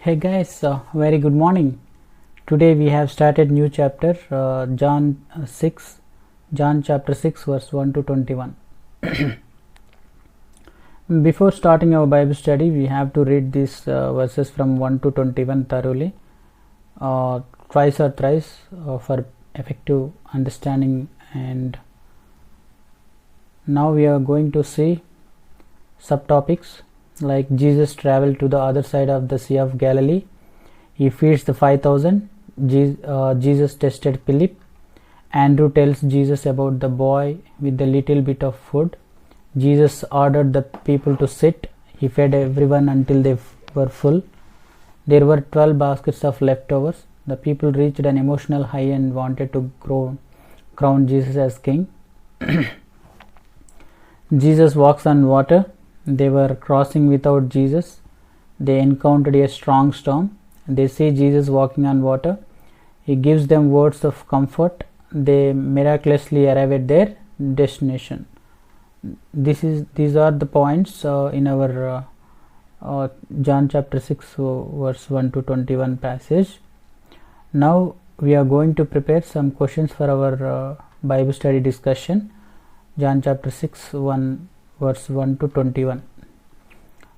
Hey guys, very good morning. Today we have started new chapter, John chapter 6 verse 1 to 21. Before starting our Bible study, we have to read these verses from 1 to 21 thoroughly, twice or thrice, for effective understanding. And now we are going to see subtopics like Jesus traveled to the other side of the Sea of Galilee. He feeds the 5,000. Jesus tested Philip. Andrew tells Jesus about the boy with the little bit of food. Jesus ordered the people to sit. He fed everyone until they were full. There were 12 baskets of leftovers. The people reached an emotional high and wanted to crown Jesus as king. Jesus walks on water. They were crossing without Jesus. They encountered a strong storm. They see Jesus walking on water. He gives them words of comfort. They miraculously arrive at their destination. These are the points in our John chapter 6 verse 1 to 21 passage. Now we are going to prepare some questions for our Bible study discussion. John chapter 6 verse 1 to 21.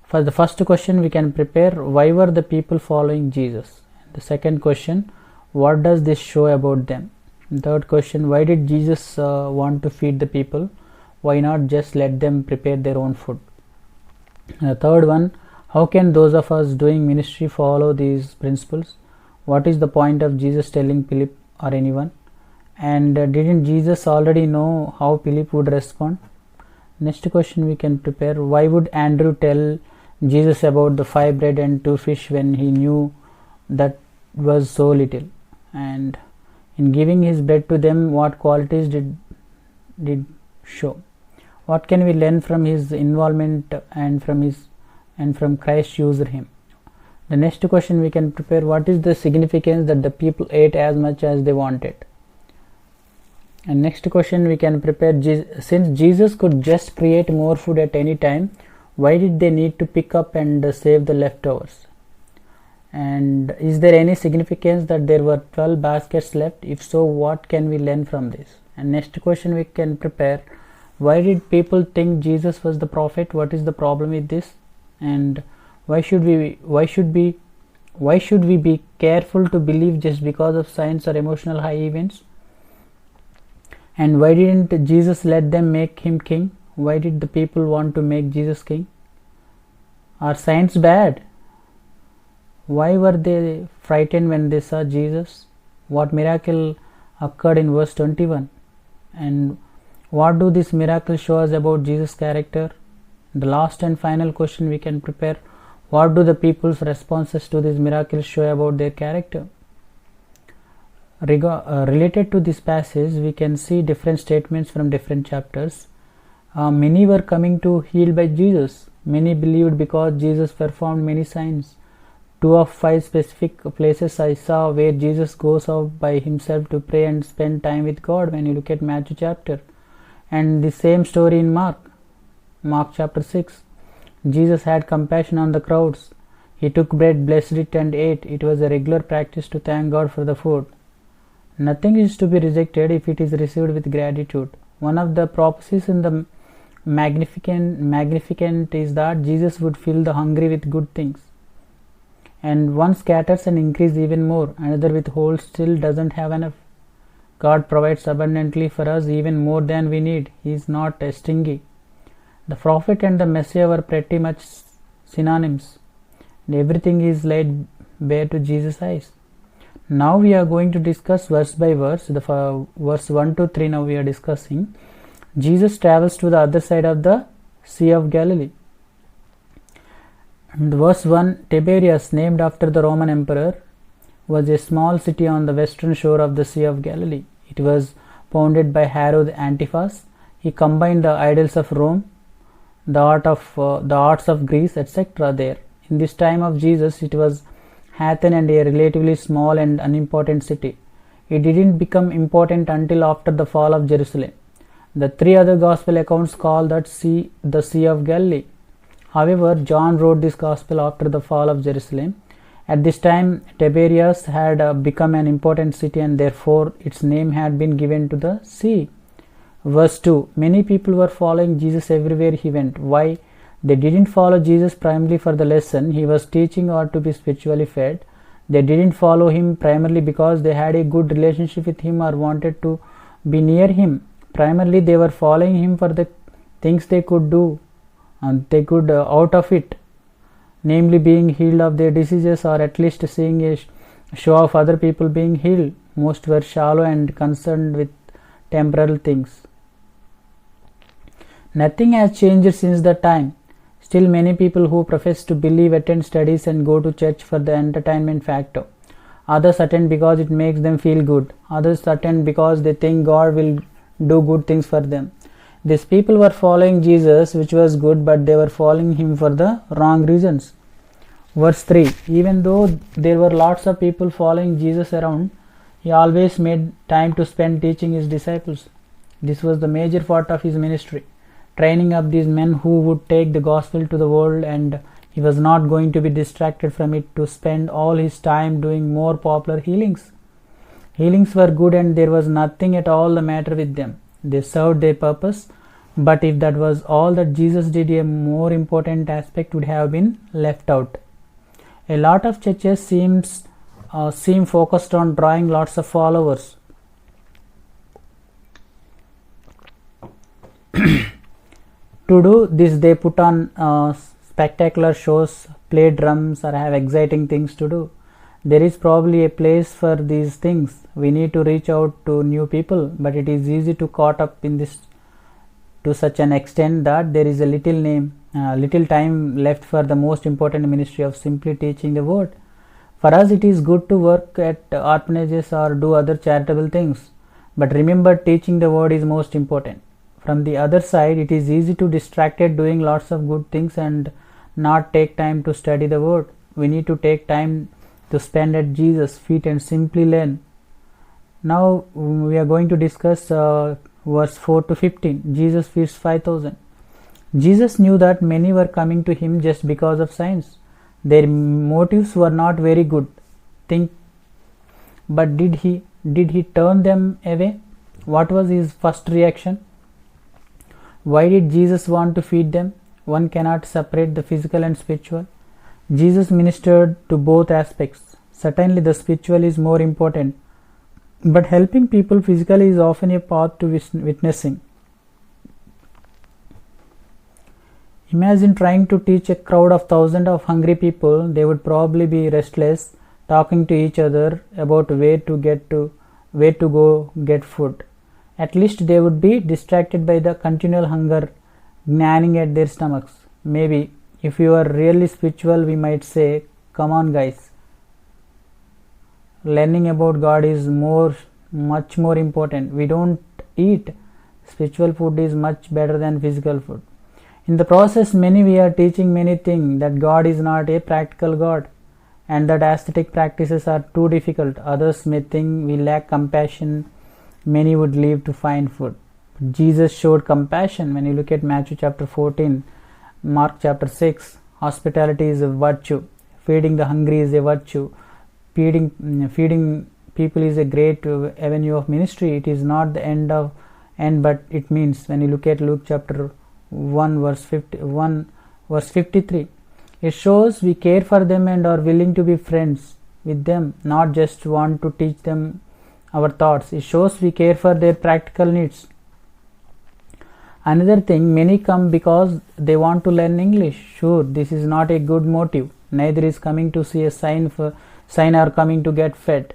For the first question, we can prepare, why were the people following Jesus? The second question, what does this show about them? The third question, why did Jesus want to feed the people? Why not just let them prepare their own food? The third one, how can those of us doing ministry follow these principles? What is the point of Jesus telling Philip or anyone? And didn't Jesus already know how Philip would respond? Next question we can prepare, why would Andrew tell Jesus about the 5 bread and 2 fish when he knew that was so little? And in giving his bread to them, what qualities did show? What can we learn from his involvement and from Christ used him? The next question we can prepare, what is the significance that the people ate as much as they wanted? And next question we can prepare, since Jesus could just create more food at any time, why did they need to pick up and save the leftovers? And is there any significance that there were 12 baskets left? If so, what can we learn from this? And next question we can prepare, why did people think Jesus was the prophet? What is the problem with this? And why should we be careful to believe just because of science or emotional high events? And why didn't Jesus let them make him king? Why did the people want to make Jesus king? Are signs bad? Why were they frightened when they saw Jesus? What miracle occurred in verse 21? And what do these miracles show us about Jesus' character? The last and final question we can prepare, what do the people's responses to these miracles show about their character? Related to this passage, we can see different statements from different chapters. Many were coming to healed by Jesus. Many believed because Jesus performed many signs. 2 of 5 specific places I saw where Jesus goes out by himself to pray and spend time with God when you look at Matthew chapter. And the same story in Mark chapter 6. Jesus had compassion on the crowds. He took bread, blessed it and ate. It was a regular practice to thank God for the food. Nothing is to be rejected if it is received with gratitude. One of the prophecies in the Magnificat is that Jesus would fill the hungry with good things. And one scatters and increase even more. Another withholds still doesn't have enough. God provides abundantly for us, even more than we need. He is not stingy. The prophet and the Messiah were pretty much synonyms. And everything is laid bare to Jesus' eyes. Now we are going to discuss verse by verse. Verse 1 to 3 now we are discussing. Jesus travels to the other side of the Sea of Galilee. And verse 1, Tiberias, named after the Roman emperor, was a small city on the western shore of the Sea of Galilee. It was founded by Herod Antipas. He combined the idols of Rome, the arts of Greece, etc. there. In this time of Jesus, it was Athens and a relatively small and unimportant city. It didn't become important until after the fall of Jerusalem. The 3 other gospel accounts call that sea the Sea of Galilee. However, John wrote this gospel after the fall of Jerusalem, At this time, Tiberias had become an important city, and therefore its name had been given to the sea. Verse 2. Many people were following Jesus everywhere he went. Why? They didn't follow Jesus primarily for the lesson he was teaching or to be spiritually fed. They didn't follow him primarily because they had a good relationship with him or wanted to be near him. Primarily they were following him for the things they could do and they could out of it, namely being healed of their diseases, or at least seeing a show of other people being healed. Most were shallow and concerned with temporal things. Nothing has changed since that time. Still, many people who profess to believe attend studies and go to church for the entertainment factor. Others attend because it makes them feel good. Others attend because they think God will do good things for them. These people were following Jesus, which was good, but they were following him for the wrong reasons. Verse 3. Even though there were lots of people following Jesus around, he always made time to spend teaching his disciples. This was the major part of his ministry, training up these men who would take the gospel to the world, and he was not going to be distracted from it to spend all his time doing more popular healings. Healings were good and there was nothing at all the matter with them. They served their purpose, but if that was all that Jesus did, a more important aspect would have been left out. A lot of churches seem focused on drawing lots of followers. To do this, they put on spectacular shows, play drums, or have exciting things to do. There is probably a place for these things. We need to reach out to new people, but it is easy to caught up in this to such an extent that there is a little time left for the most important ministry of simply teaching the word. For us, it is good to work at orphanages or do other charitable things, but remember, teaching the word is most important. From the other side, it is easy to distracted doing lots of good things and not take time to study the word. We need to take time to spend at Jesus' feet and simply learn. Now we are going to discuss verse 4 to 15. Jesus feeds 5,000. Jesus knew that many were coming to him just because of signs. Their motives were not very good. But did he turn them away? What was his first reaction? Why did Jesus want to feed them? One cannot separate the physical and spiritual. Jesus ministered to both aspects. Certainly the spiritual is more important, but helping people physically is often a path to witnessing. Imagine trying to teach a crowd of thousands of hungry people. They would probably be restless, talking to each other about where to go get food. At least they would be distracted by the continual hunger gnawing at their stomachs. Maybe if you are really spiritual, we might say, come on guys, learning about God is much more important. We don't eat. Spiritual food is much better than physical food. In the process, we are teaching many things, that God is not a practical God and that aesthetic practices are too difficult. Others may think we lack compassion. Many would leave to find food. Jesus showed compassion. When you look at Matthew chapter 14, Mark chapter 6, hospitality is a virtue. Feeding the hungry is a virtue. Feeding people is a great avenue of ministry. It is not the end, but it means, when you look at Luke chapter 1 verse 53, it shows we care for them and are willing to be friends with them, not just want to teach them our thoughts. It shows we care for their practical needs. Another thing, many come because they want to learn English. Sure, this is not a good motive. Neither is coming to see a sign or coming to get fed.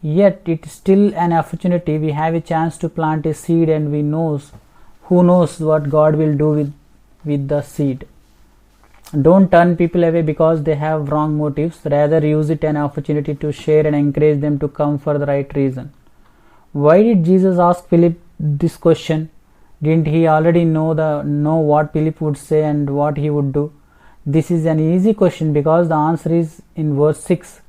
Yet it is still an opportunity. We have a chance to plant a seed, and who knows what God will do with the seed. Don't turn people away because they have wrong motives. Rather, use it an opportunity to share and encourage them to come for the right reason. Why did Jesus ask Philip this question? Didn't he already know what Philip would say and what he would do? This is an easy question because the answer is in verse 6.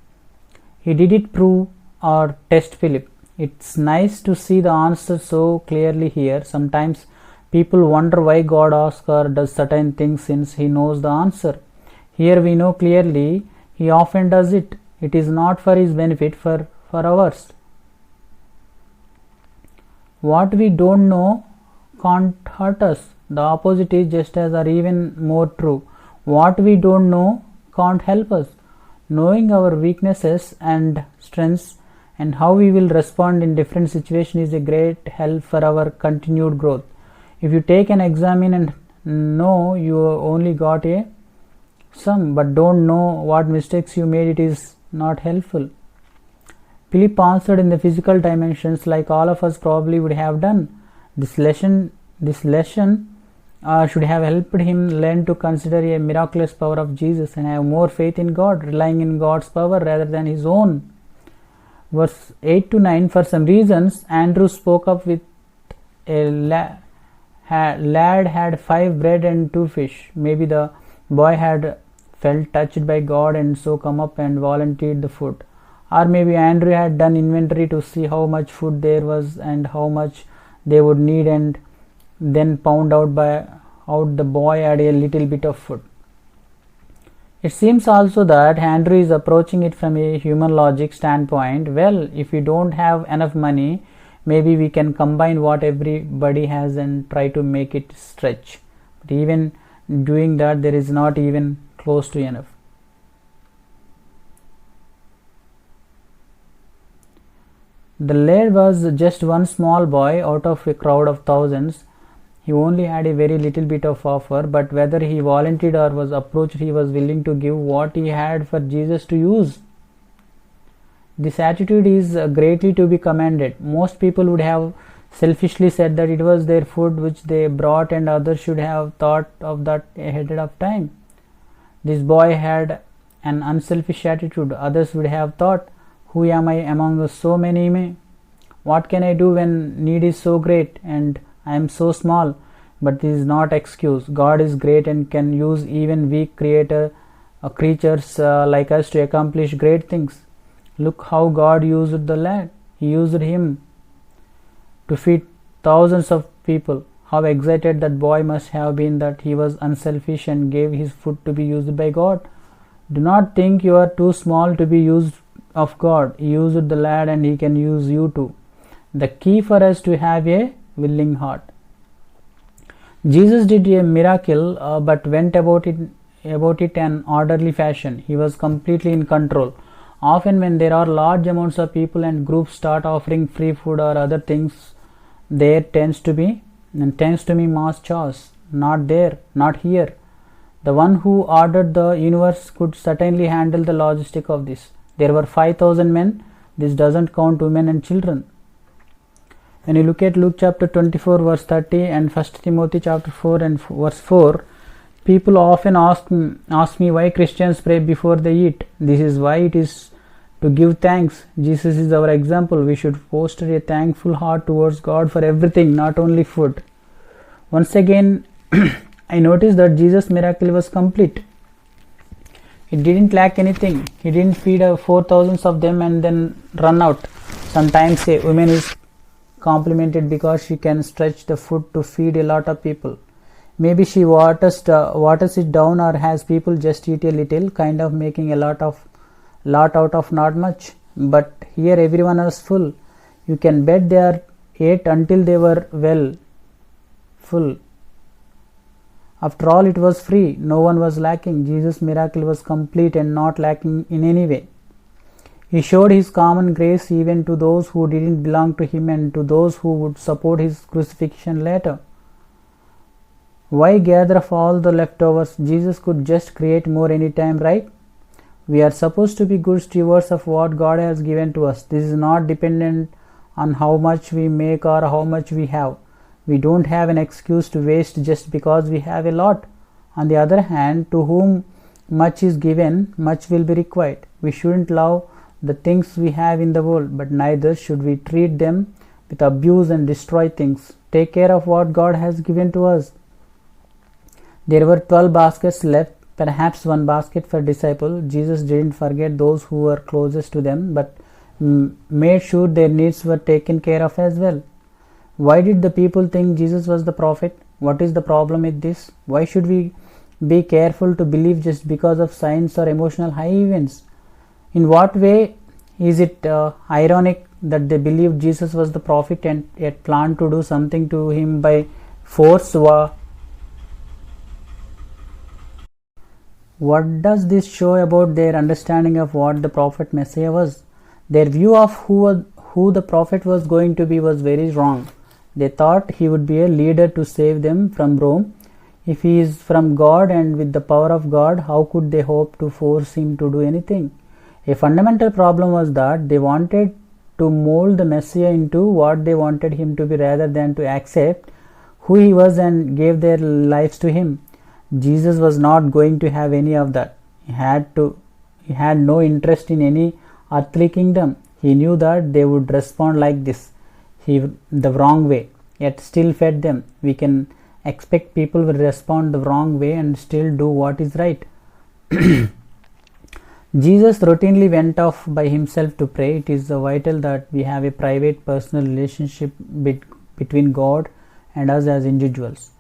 He did it prove or test Philip. It's nice to see the answer so clearly here. Sometimes people wonder why God asks or does certain things since he knows the answer. Here we know clearly He often does it. It is not for his benefit, for ours. What we don't know can't hurt us. The opposite is just as or even more true. What we don't know can't help us. Knowing our weaknesses and strengths and how we will respond in different situations is a great help for our continued growth. If you take an exam and know you only got a sum but don't know what mistakes you made, it is not helpful. Philip answered in the physical dimensions like all of us probably would have done. This lesson should have helped him learn to consider a miraculous power of Jesus and have more faith in God, relying in God's power rather than his own. Verse 8 to 9, for some reasons, Andrew spoke up with a lad had 5 bread and 2 fish. Maybe the boy had felt touched by God and so come up and volunteered the food. Or maybe Andrew had done inventory to see how much food there was and how much they would need, and then found out the boy had a little bit of food. It seems also that Andrew is approaching it from a human logic standpoint. Well, if we don't have enough money, maybe we can combine what everybody has and try to make it stretch. But even doing that, there is not even close to enough. The lad was just one small boy out of a crowd of thousands. He only had a very little bit of offer, but whether he volunteered or was approached, he was willing to give what he had for Jesus to use. This attitude is greatly to be commended. Most people would have selfishly said that it was their food which they brought and others should have thought of that ahead of time. This boy had an unselfish attitude. Others would have thought, who am I among so many? What can I do when need is so great and I am so small? But this is not excuse. God is great and can use even weak creatures like us to accomplish great things. Look how God used the lad. He used him to feed thousands of people. How excited that boy must have been that he was unselfish and gave his food to be used by God. Do not think you are too small to be used of God. He used the lad and he can use you too. The key for us to have a willing heart. Jesus did a miracle but went about it in orderly fashion. He was completely in control. Often when there are large amounts of people and groups start offering free food or other things, there tends to be mass chaos. Not there, not here. The one who ordered the universe could certainly handle the logistic of this. There were 5,000 men. This doesn't count women and children. When you look at Luke chapter 24 verse 30 and 1 Timothy chapter 4 and verse 4, people often ask me why Christians pray before they eat. This is why it is to give thanks. Jesus is our example. We should foster a thankful heart towards God for everything, not only food. Once again, I noticed that Jesus' miracle was complete. It didn't lack anything. He didn't feed 4,000 of them and then run out. Sometimes a woman is complimented because she can stretch the food to feed a lot of people. Maybe she waters it down or has people just eat a little, kind of making a lot out of not much. But here everyone was full. You can bet they ate until they were full. After all, it was free. No one was lacking. Jesus' miracle was complete and not lacking in any way. He showed his common grace even to those who didn't belong to him and to those who would support his crucifixion later. Why gather up all the leftovers? Jesus could just create more anytime, right? We are supposed to be good stewards of what God has given to us. This is not dependent on how much we make or how much we have. We don't have an excuse to waste just because we have a lot. On the other hand, to whom much is given, much will be required. We shouldn't love the things we have in the world, but neither should we treat them with abuse and destroy things. Take care of what God has given to us. There were 12 baskets left, perhaps one basket for disciples. Jesus didn't forget those who were closest to them, but made sure their needs were taken care of as well. Why did the people think Jesus was the prophet? What is the problem with this? Why should we be careful to believe just because of signs or emotional high events. In what way is it ironic that they believed Jesus was the prophet and yet planned to do something to him by force? What does this show about their understanding of what the prophet Messiah was? Their view of who the prophet was going to be was very wrong. They thought he would be a leader to save them from Rome. If he is from God and with the power of God, how could they hope to force him to do anything? A fundamental problem was that they wanted to mold the Messiah into what they wanted him to be rather than to accept who he was and gave their lives to him. Jesus was not going to have any of that. He had no interest in any earthly kingdom. He knew that they would respond like this, the wrong way, yet still fed them. We can expect people will respond the wrong way and still do what is right. Jesus routinely went off by himself to pray. It is vital that we have a private, personal relationship between God and us as individuals.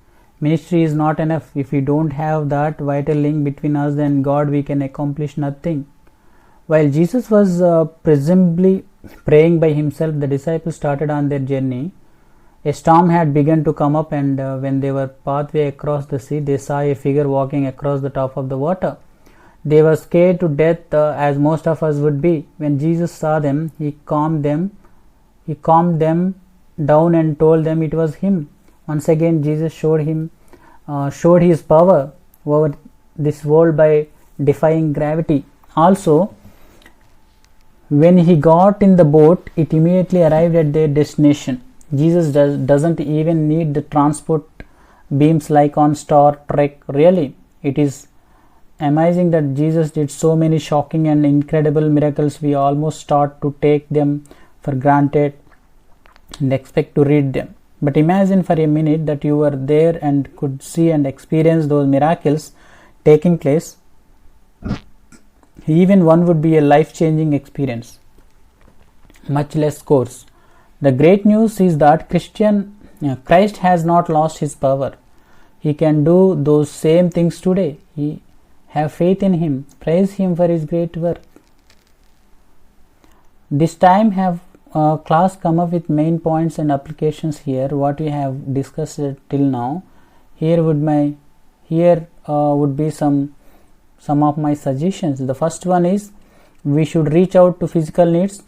Ministry is not enough. If we don't have that vital link between us and God, we can accomplish nothing. While Jesus was presumably praying by himself, the disciples started on their journey. A storm had begun to come up, and when they were pathway across the sea, they saw a figure walking across the top of the water. They were scared to death, as most of us would be. When Jesus saw them, he calmed them down and told them it was him. Once again, Jesus showed his power over this world by defying gravity. Also, when he got in the boat, it immediately arrived at their destination. Jesus doesn't even need the transport beams like on Star Trek. Really, it is amazing that Jesus did so many shocking and incredible miracles. We almost start to take them for granted and expect to read them. But imagine for a minute that you were there and could see and experience those miracles taking place. Even one would be a life-changing experience, much less coarse. The great news is that Christ has not lost his power. He can do those same things today. Have faith in him. Praise him for his great work. This time have class come up with main points and applications here. What we have discussed till now. Here would be some of my suggestions. The first one is we should reach out to physical needs.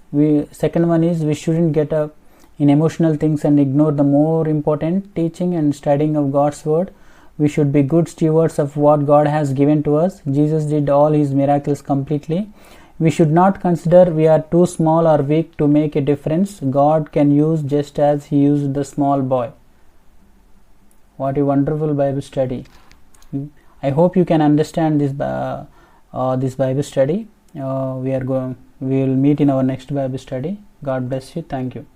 Second one is we shouldn't get up in emotional things and ignore the more important teaching and studying of God's word. We should be good stewards of what God has given to us. Jesus did all his miracles completely. We should not consider we are too small or weak to make a difference. God can use just as he used the small boy. What a wonderful Bible study. I hope you can understand this Bible study. We will meet in our next Bible study. God bless you. Thank you.